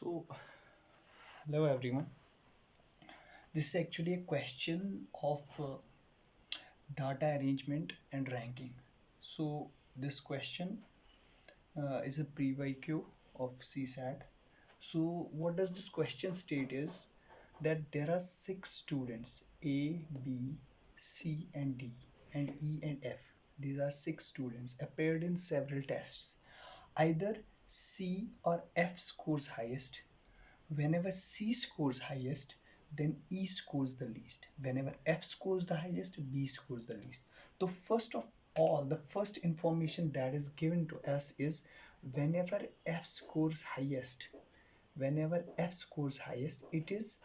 So, hello everyone. This is actually a question of data arrangement and ranking. So, this question is a PYQ of CSAT. So, what does this question state is that there are six students A, B, C, and D, and E and F. These are six students appeared in several tests. Either C or F scores highest. Whenever C scores highest, then E scores the least. Whenever F scores the highest, B scores the least. So first of all, the first information that is given to us is whenever F scores highest, whenever F scores highest, it is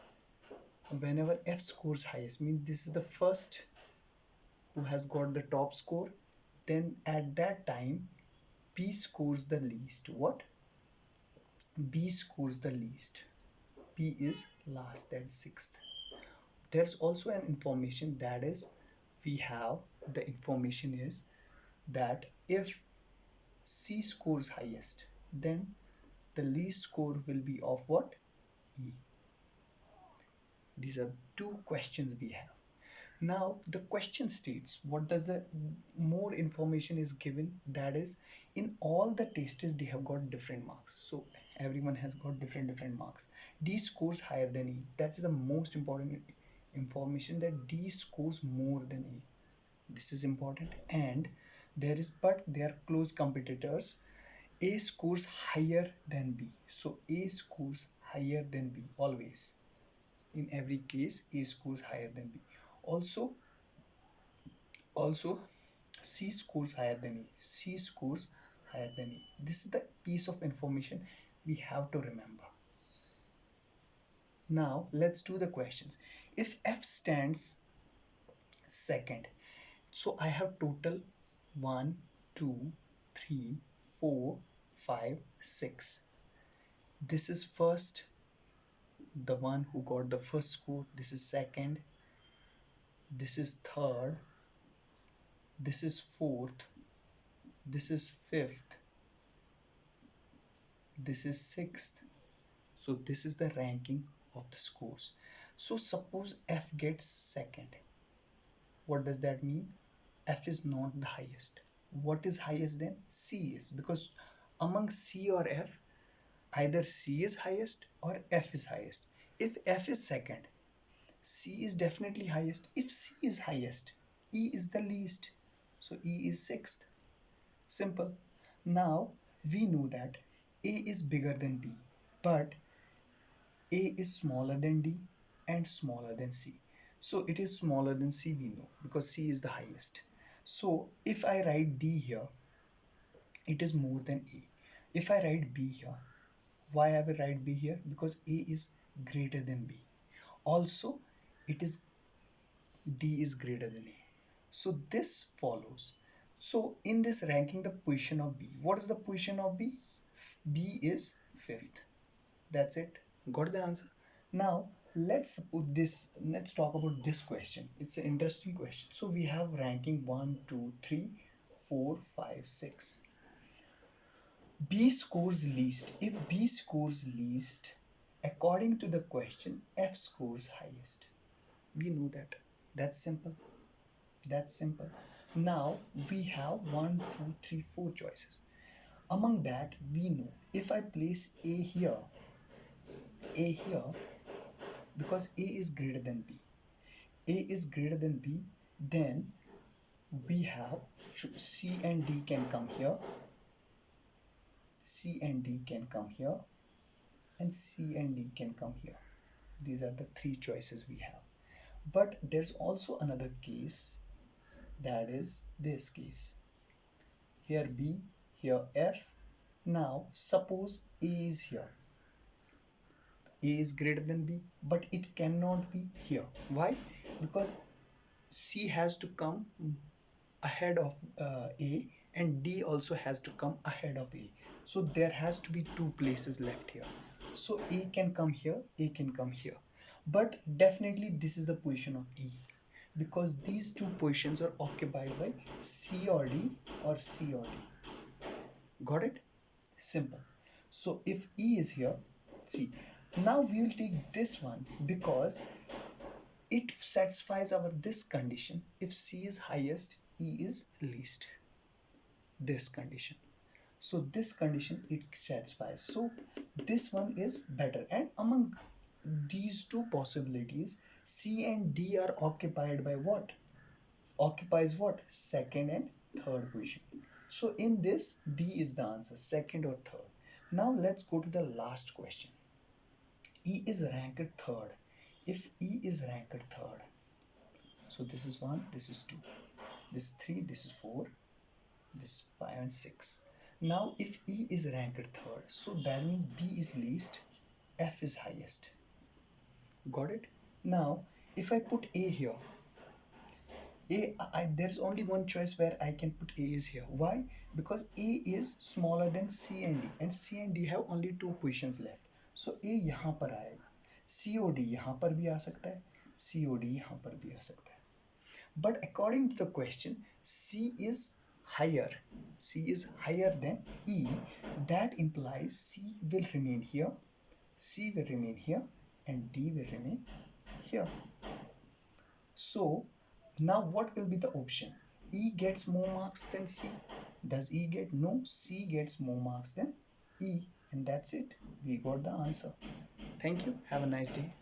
whenever F scores highest means this is the first who has got the top score. Then at that time, B scores the least. What? B scores the least. P is last, that's sixth. There's also an information that is we have the information is that if C scores highest, then the least score will be of what? E. These are two questions we have. Now the question states what does the more information is given, that is in all the tests they have got different marks. So everyone has got different marks. D scores higher than E. That's the most important information, that D scores more than E. This is important. And they are close competitors. A scores higher than B. So A scores higher than B always. In every case, A scores higher than B. Also, also C scores higher than E. C scores higher than E. This is the piece of information we have to remember. Now let's do the questions. If F stands second, so I have total 1, 2, 3, 4, 5, 6. This is first, the one who got the first score. This is second. This is third. This is fourth. This is fifth. This is sixth. So this is the ranking of the scores. So suppose F gets second. What does that mean? F is not the highest. What is highest then? C is, because among C or F, either C is highest or F is highest. If F is second, C is definitely highest. If C is highest, E is the least. So E is sixth. Simple. Now we know that A is bigger than B, but A is smaller than D and smaller than C. So it is smaller than C, we know, because C is the highest. So if I write D here, it is more than A. If I write B here, why I will write B here? Because A is greater than B. Also, it is D is greater than A. So this follows. So in this ranking, the position of B. What is the position of B? B is fifth. That's it. Got the answer? Now let's talk about this question. It's an interesting question. So we have ranking 1, 2, 3, 4, 5, 6. B scores least. If B scores least, according to the question, F scores highest. We know that. That's simple. That's simple. Now we have 1, 2, 3, 4 choices. Among that, we know if I place A here, because A is greater than B. A is greater than B, then we have C and D can come here. C and D can come here, and C and D can come here. These are the three choices we have. But there's also another case, that is this case. Here B, here F. Now suppose A is here. A is greater than B, but it cannot be here. Why? Because C has to come ahead of A, and D also has to come ahead of A. So there has to be two places left here. So A can come here, A can come here. But definitely this is the position of E, because these two positions are occupied by C or D or C or D. Got it? Simple. So if E is here, C. Now we will take this one because it satisfies our this condition. If C is highest, E is least. This condition. So this condition it satisfies. So this one is better. And among these two possibilities, C and D are occupied by what? Occupies what? Second and third position. So in this, D is the answer, second or third. Now let's go to the last question. E is ranked third. If E is ranked third, so this is 1, this is 2, this is 3, this is 4, this is 5 and 6. Now if E is ranked third, so that means B is least, F is highest. Got it? Now if I put A here, there's only one choice where I can put A is here. Why? Because A is smaller than C and C and D have only two positions left. So A यहाँ पर आएगा, COD यहाँ पर भी आ सकता है, COD यहाँ पर भी आ सकता है. But according to the question, C is higher than E. That implies C will remain here, C will remain here, and D will remain here. So now what will be the option? E gets more marks than C. Does E get? No, C gets more marks than E. And that's it. We got the answer. Thank you. Have a nice day.